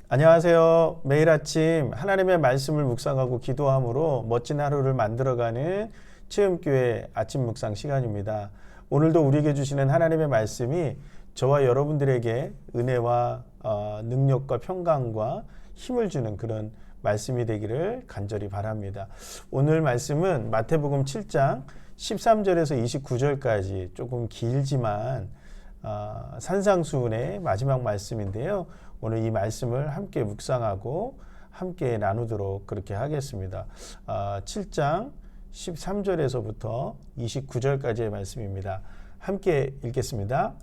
안녕하세요. 매일 아침 하나님의 말씀을 묵상하고 기도함으로 멋진 하루를 만들어가는 체험교회 아침 묵상 시간입니다. 오늘도 우리에게 주시는 하나님의 말씀이 저와 여러분들에게 은혜와 능력과 평강과 힘을 주는 그런 말씀이 되기를 간절히 바랍니다. 오늘 말씀은 마태복음 7장 13절에서 29절까지 조금 길지만 산상수훈의 마지막 말씀인데요. 오늘 이 말씀을 함께 묵상하고 함께 나누도록 그렇게 하겠습니다. 7장 13절에서부터 29절까지의 말씀입니다. 함께 읽겠습니다.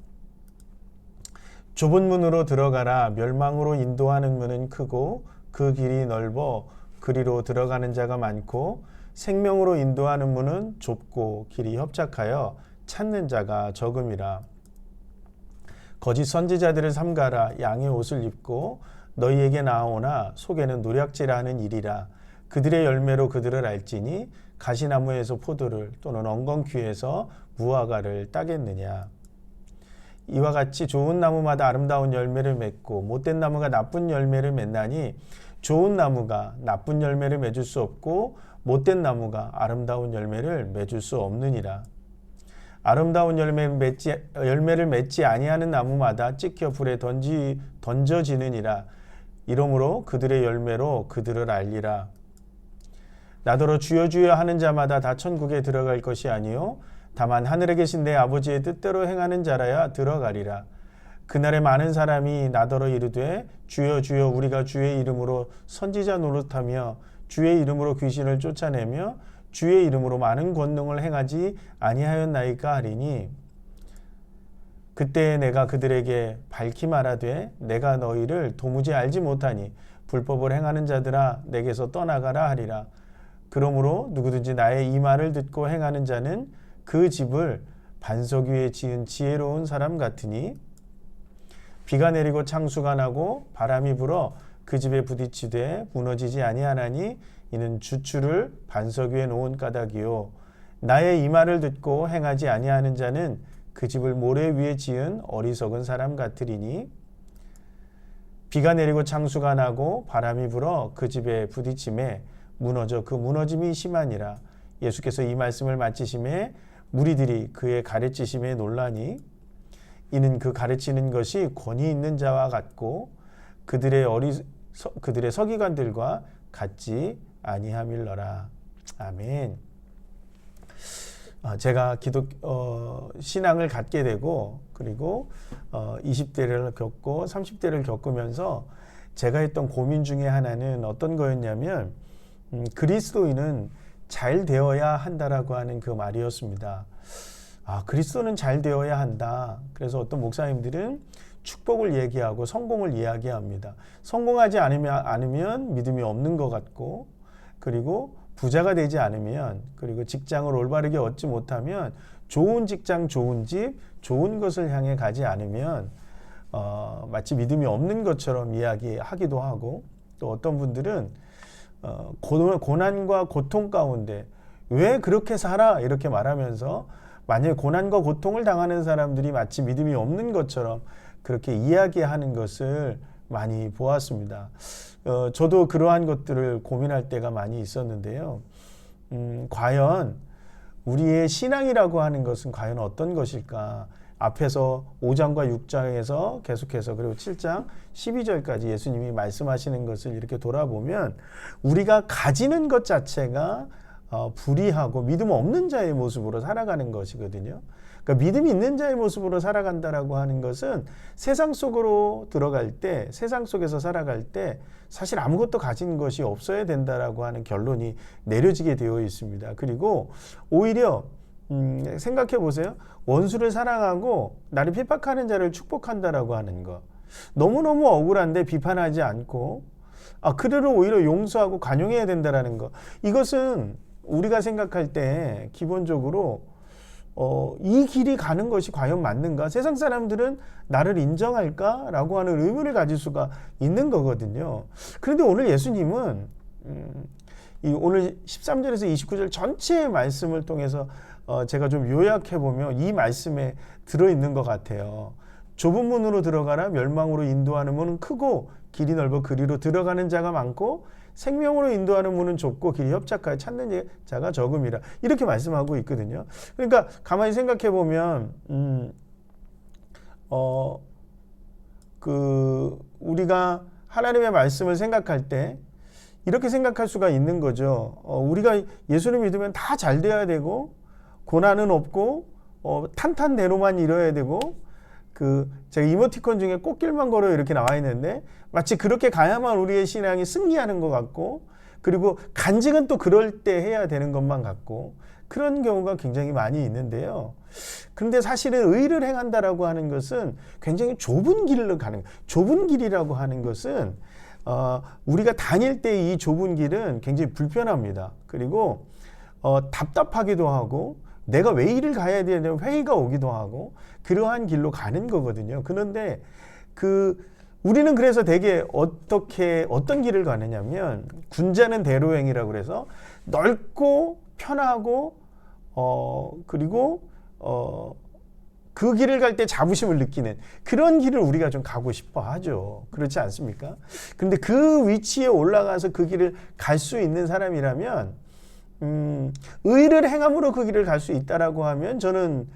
좁은 문으로 들어가라. 멸망으로 인도하는 문은 크고 그 길이 넓어 그리로 들어가는 자가 많고 생명으로 인도하는 문은 좁고 길이 협착하여 찾는 자가 적음이라. 거짓 선지자들을 삼가라. 양의 옷을 입고 너희에게 나아오나 속에는 노략질하는 일이라. 그들의 열매로 그들을 알지니 가시나무에서 포도를 또는 엉겅퀴에서 무화과를 따겠느냐. 이와 같이 좋은 나무마다 아름다운 열매를 맺고 못된 나무가 나쁜 열매를 맺나니 좋은 나무가 나쁜 열매를 맺을 수 없고 못된 나무가 아름다운 열매를 맺을 수 없느니라. 아름다운 열매를 맺지 아니하는 나무마다 찍혀 불에 던져지느니라. 이러므로 그들의 열매로 그들을 알리라. 나더러 주여 주여 하는 자마다 다 천국에 들어갈 것이 아니요 다만 하늘에 계신 내 아버지의 뜻대로 행하는 자라야 들어가리라. 그날에 많은 사람이 나더러 이르되 주여 주여 우리가 주의 이름으로 선지자 노릇하며 주의 이름으로 귀신을 쫓아내며 주의 이름으로 많은 권능을 행하지 아니하였나이까 하리니 그때 내가 그들에게 밝히 말하되 내가 너희를 도무지 알지 못하니 불법을 행하는 자들아 내게서 떠나가라 하리라. 그러므로 누구든지 나의 이 말을 듣고 행하는 자는 그 집을 반석 위에 지은 지혜로운 사람 같으니 비가 내리고 창수가 나고 바람이 불어 그 집에 부딪히되 무너지지 아니하나니 이는 주추를 반석 위에 놓은 까닭이요 나의 이 말을 듣고 행하지 아니하는 자는 그 집을 모래 위에 지은 어리석은 사람 같으리니 비가 내리고 창수가 나고 바람이 불어 그 집에 부딪힘에 무너져 그 무너짐이 심하니라. 예수께서 이 말씀을 마치심에 무리들이 그의 가르치심에 놀라니 이는 그 가르치는 것이 권위 있는 자와 같고 그들의 서기관들과 같지 아니함일러라. 아멘. 제가 신앙을 갖게 되고 그리고 20대를 겪고 30대를 겪으면서 제가 했던 고민 중에 하나는 어떤 거였냐면 그리스도인은 잘 되어야 한다라고 하는 그 말이었습니다. 그리스도는 잘 되어야 한다. 그래서 어떤 목사님들은 축복을 얘기하고 성공을 이야기합니다. 성공하지 않으면 믿음이 없는 것 같고 그리고 부자가 되지 않으면 그리고 직장을 올바르게 얻지 못하면 좋은 직장, 좋은 집, 좋은 것을 향해 가지 않으면 마치 믿음이 없는 것처럼 이야기하기도 하고 또 어떤 분들은 고난과 고통 가운데 왜 그렇게 살아? 이렇게 말하면서 만약에 고난과 고통을 당하는 사람들이 마치 믿음이 없는 것처럼 그렇게 이야기하는 것을 많이 보았습니다. 저도 그러한 것들을 고민할 때가 많이 있었는데요. 과연 우리의 신앙이라고 하는 것은 과연 어떤 것일까? 앞에서 5장과 6장에서 계속해서 그리고 7장 12절까지 예수님이 말씀하시는 것을 이렇게 돌아보면 우리가 가지는 것 자체가 불의하고 믿음 없는 자의 모습으로 살아가는 것이거든요. 그러니까 믿음이 있는 자의 모습으로 살아간다라고 하는 것은 세상 속으로 들어갈 때, 세상 속에서 살아갈 때 사실 아무것도 가진 것이 없어야 된다라고 하는 결론이 내려지게 되어 있습니다. 그리고 오히려 생각해 보세요. 원수를 사랑하고 나를 핍박하는 자를 축복한다라고 하는 것. 너무너무 억울한데 비판하지 않고 그들을 오히려 용서하고 관용해야 된다라는 것. 이것은 우리가 생각할 때 기본적으로 이 길이 가는 것이 과연 맞는가? 세상 사람들은 나를 인정할까? 라고 하는 의문을 가질 수가 있는 거거든요. 그런데 오늘 예수님은 오늘 13절에서 29절 전체의 말씀을 통해서 제가 좀 요약해보면 이 말씀에 들어있는 것 같아요. 좁은 문으로 들어가나 멸망으로 인도하는 문은 크고 길이 넓어 그리로 들어가는 자가 많고 생명으로 인도하는 문은 좁고 길이 협착하여 찾는 자가 적음이라 이렇게 말씀하고 있거든요. 그러니까 가만히 생각해 보면 우리가 하나님의 말씀을 생각할 때 이렇게 생각할 수가 있는 거죠. 우리가 예수를 믿으면 다 잘 돼야 되고 고난은 없고 탄탄대로만 이뤄야 되고 제가 이모티콘 중에 꽃길만 걸어 이렇게 나와 있는데 마치 그렇게 가야만 우리의 신앙이 승리하는 것 같고 그리고 간증은 또 그럴 때 해야 되는 것만 같고 그런 경우가 굉장히 많이 있는데요. 그런데 사실은 의를 행한다라고 하는 것은 굉장히 좁은 길로 가는 좁은 길이라고 하는 것은 우리가 다닐 때 이 좁은 길은 굉장히 불편합니다. 그리고 답답하기도 하고 내가 왜 이를 가야 되냐면 회의가 오기도 하고 그러한 길로 가는 거거든요. 그런데 우리는 그래서 되게 어떤 길을 가느냐면 군자는 대로행이라고 그래서 넓고 편하고 그리고 그 길을 갈 때 자부심을 느끼는 그런 길을 우리가 좀 가고 싶어 하죠. 그렇지 않습니까? 근데 그 위치에 올라가서 그 길을 갈 수 있는 사람이라면 의를 행함으로 그 길을 갈 수 있다라고 하면 저는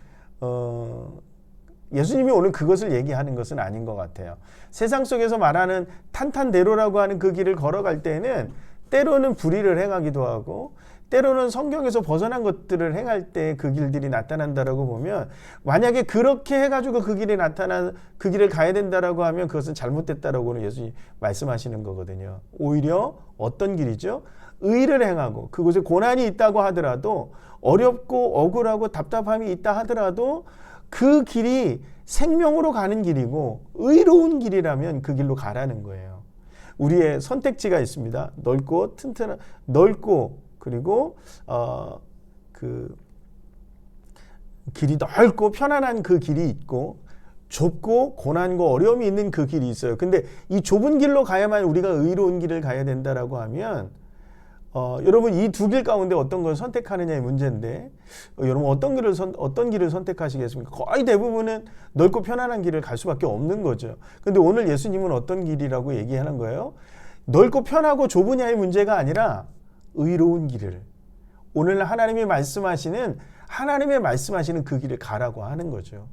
예수님이 오늘 그것을 얘기하는 것은 아닌 것 같아요. 세상 속에서 말하는 탄탄대로라고 하는 그 길을 걸어갈 때는 때로는 불의를 행하기도 하고 때로는 성경에서 벗어난 것들을 행할 때 그 길들이 나타난다라고 보면 만약에 그렇게 해가지고 그 길을 가야 된다라고 하면 그것은 잘못됐다라고는 예수님이 말씀하시는 거거든요. 오히려 어떤 길이죠? 의를 행하고 그곳에 고난이 있다고 하더라도 어렵고 억울하고 답답함이 있다 하더라도 그 길이 생명으로 가는 길이고 의로운 길이라면 그 길로 가라는 거예요. 우리의 선택지가 있습니다. 넓고 튼튼한 넓고 그리고 길이 넓고 편안한 그 길이 있고 좁고 고난과 어려움이 있는 그 길이 있어요. 근데 이 좁은 길로 가야만 우리가 의로운 길을 가야 된다라고 하면 여러분 이 두 길 가운데 어떤 걸 선택하느냐의 문제인데 여러분 어떤 길을 선택하시겠습니까? 거의 대부분은 넓고 편안한 길을 갈 수밖에 없는 거죠. 근데 오늘 예수님은 어떤 길이라고 얘기하는 거예요? 넓고 편하고 좁으냐의 문제가 아니라 의로운 길을 오늘 하나님이 말씀하시는 그 길을 가라고 하는 거죠.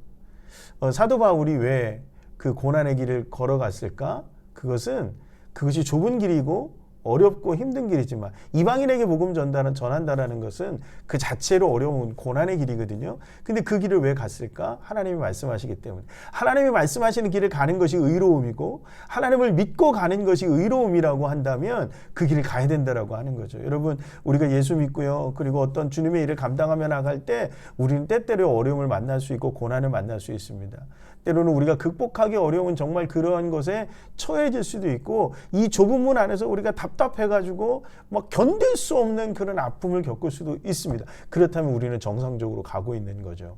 사도 바울이 왜 그 고난의 길을 걸어갔을까? 그것이 좁은 길이고 어렵고 힘든 길이지만 이방인에게 복음 전한다라는 것은 그 자체로 어려운 고난의 길이거든요. 근데 그 길을 왜 갔을까? 하나님이 말씀하시기 때문에. 하나님이 말씀하시는 길을 가는 것이 의로움이고 하나님을 믿고 가는 것이 의로움이라고 한다면 그 길을 가야 된다라고 하는 거죠. 여러분 우리가 예수 믿고요. 그리고 어떤 주님의 일을 감당하며 나갈 때 우리는 때때로 어려움을 만날 수 있고 고난을 만날 수 있습니다. 때로는 우리가 극복하기 어려운 정말 그러한 것에 처해질 수도 있고 이 좁은 문 안에서 우리가 답답해가지고 막 견딜 수 없는 그런 아픔을 겪을 수도 있습니다. 그렇다면 우리는 정상적으로 가고 있는 거죠.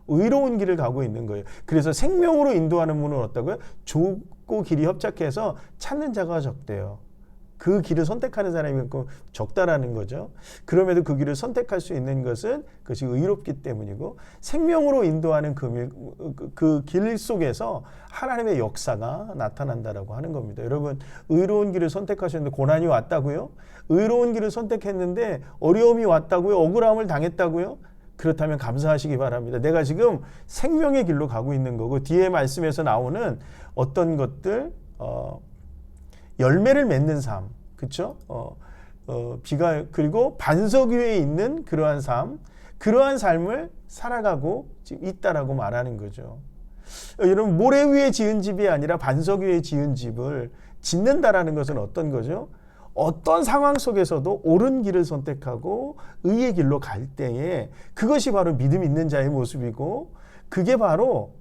의로운 길을 가고 있는 거예요. 그래서 생명으로 인도하는 문은 어떻다고요? 좁고 길이 협착해서 찾는 자가 적대요. 그 길을 선택하는 사람이 적다라는 거죠. 그럼에도 그 길을 선택할 수 있는 것은 그것이 의롭기 때문이고 생명으로 인도하는 그 길 속에서 하나님의 역사가 나타난다라고 하는 겁니다. 여러분 의로운 길을 선택하셨는데 고난이 왔다고요? 의로운 길을 선택했는데 어려움이 왔다고요? 억울함을 당했다고요? 그렇다면 감사하시기 바랍니다. 내가 지금 생명의 길로 가고 있는 거고 뒤에 말씀에서 나오는 어떤 것들 열매를 맺는 삶, 그렇죠? 그리고 반석 위에 있는 그러한 삶을 살아가고 지금 있다라고 말하는 거죠. 여러분 모래 위에 지은 집이 아니라 반석 위에 지은 집을 짓는다라는 것은 어떤 거죠? 어떤 상황 속에서도 옳은 길을 선택하고 의의 길로 갈 때에 그것이 바로 믿음 있는 자의 모습이고 그게 바로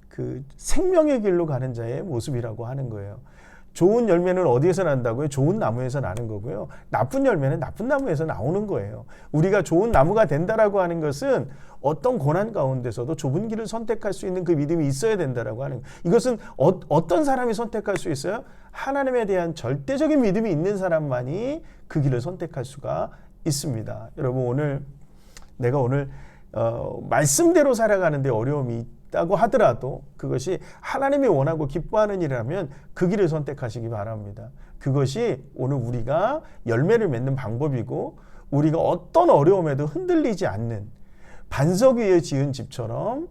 그 생명의 길로 가는 자의 모습이라고 하는 거예요. 좋은 열매는 어디에서 난다고요? 좋은 나무에서 나는 거고요. 나쁜 열매는 나쁜 나무에서 나오는 거예요. 우리가 좋은 나무가 된다라고 하는 것은 어떤 고난 가운데서도 좁은 길을 선택할 수 있는 그 믿음이 있어야 된다라고 하는 거예요. 이것은 어떤 사람이 선택할 수 있어요? 하나님에 대한 절대적인 믿음이 있는 사람만이 그 길을 선택할 수가 있습니다. 여러분 내가 오늘 말씀대로 살아가는데 어려움이 있다고 하더라도 그것이 하나님이 원하고 기뻐하는 일이라면 그 길을 선택하시기 바랍니다. 그것이 오늘 우리가 열매를 맺는 방법이고 우리가 어떤 어려움에도 흔들리지 않는 반석 위에 지은 집처럼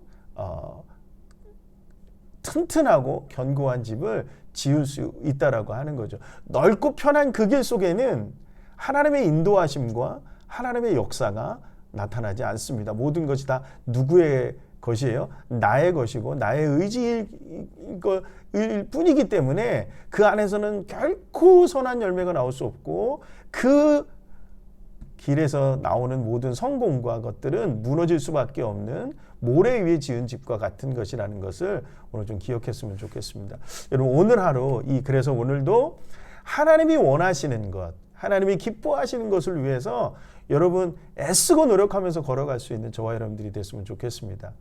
튼튼하고 견고한 집을 지을 수 있다라고 하는 거죠. 넓고 편한 그 길 속에는 하나님의 인도하심과 하나님의 역사가 나타나지 않습니다. 모든 것이 다 누구의 것이에요? 나의 것이고 나의 의지일 뿐이기 때문에 그 안에서는 결코 선한 열매가 나올 수 없고 그 길에서 나오는 모든 성공과 것들은 무너질 수밖에 없는 모래 위에 지은 집과 같은 것이라는 것을 오늘 좀 기억했으면 좋겠습니다. 여러분 오늘 하루 그래서 오늘도 하나님이 원하시는 것, 하나님이 기뻐하시는 것을 위해서 여러분 애쓰고 노력하면서 걸어갈 수 있는 저와 여러분들이 됐으면 좋겠습니다.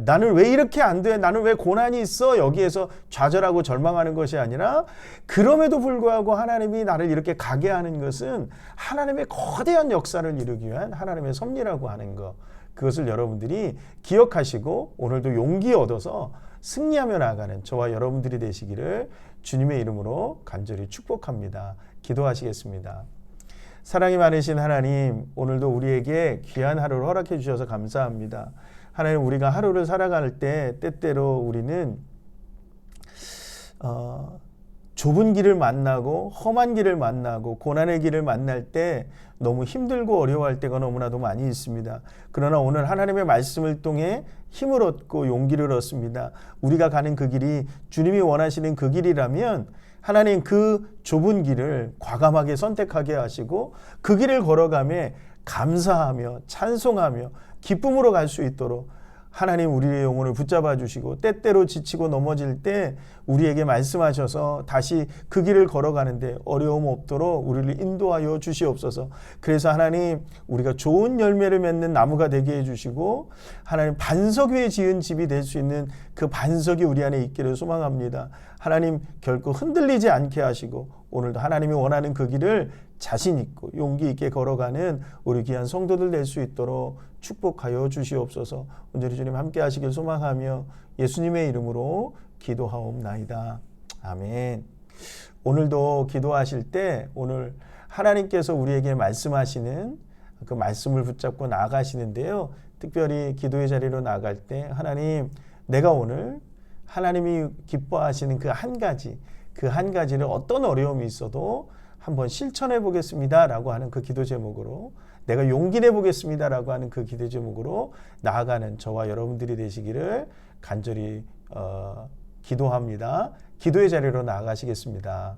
나는 왜 이렇게 안 돼? 나는 왜 고난이 있어? 여기에서 좌절하고 절망하는 것이 아니라 그럼에도 불구하고 하나님이 나를 이렇게 가게 하는 것은 하나님의 거대한 역사를 이루기 위한 하나님의 섭리라고 하는 것. 그것을 여러분들이 기억하시고 오늘도 용기 얻어서 승리하며 나아가는 저와 여러분들이 되시기를 주님의 이름으로 간절히 축복합니다. 기도하시겠습니다. 사랑이 많으신 하나님, 오늘도 우리에게 귀한 하루를 허락해 주셔서 감사합니다. 하나님, 우리가 하루를 살아갈 때 때때로 우리는 좁은 길을 만나고 험한 길을 만나고 고난의 길을 만날 때 너무 힘들고 어려워할 때가 너무나도 많이 있습니다. 그러나 오늘 하나님의 말씀을 통해 힘을 얻고 용기를 얻습니다. 우리가 가는 그 길이 주님이 원하시는 그 길이라면 하나님 그 좁은 길을 과감하게 선택하게 하시고 그 길을 걸어가며 감사하며 찬송하며 기쁨으로 갈 수 있도록 하나님 우리의 영혼을 붙잡아 주시고 때때로 지치고 넘어질 때 우리에게 말씀하셔서 다시 그 길을 걸어가는데 어려움 없도록 우리를 인도하여 주시옵소서. 그래서 하나님 우리가 좋은 열매를 맺는 나무가 되게 해주시고 하나님 반석 위에 지은 집이 될 수 있는 그 반석이 우리 안에 있기를 소망합니다. 하나님 결코 흔들리지 않게 하시고 오늘도 하나님이 원하는 그 길을 자신 있고 용기 있게 걸어가는 우리 귀한 성도들 될 수 있도록 축복하여 주시옵소서. 온전히 주님 함께 하시길 소망하며 예수님의 이름으로 기도하옵나이다. 아멘. 오늘도 기도하실 때 오늘 하나님께서 우리에게 말씀하시는 그 말씀을 붙잡고 나아가시는데요. 특별히 기도의 자리로 나아갈 때 하나님 내가 오늘 하나님이 기뻐하시는 그 한 가지를 어떤 어려움이 있어도 한번 실천해 보겠습니다 라고 하는 그 기도 제목으로 내가 용기 내 보겠습니다 라고 하는 그 기도 제목으로 나아가는 저와 여러분들이 되시기를 간절히 기도합니다. 기도의 자리로 나아가시겠습니다.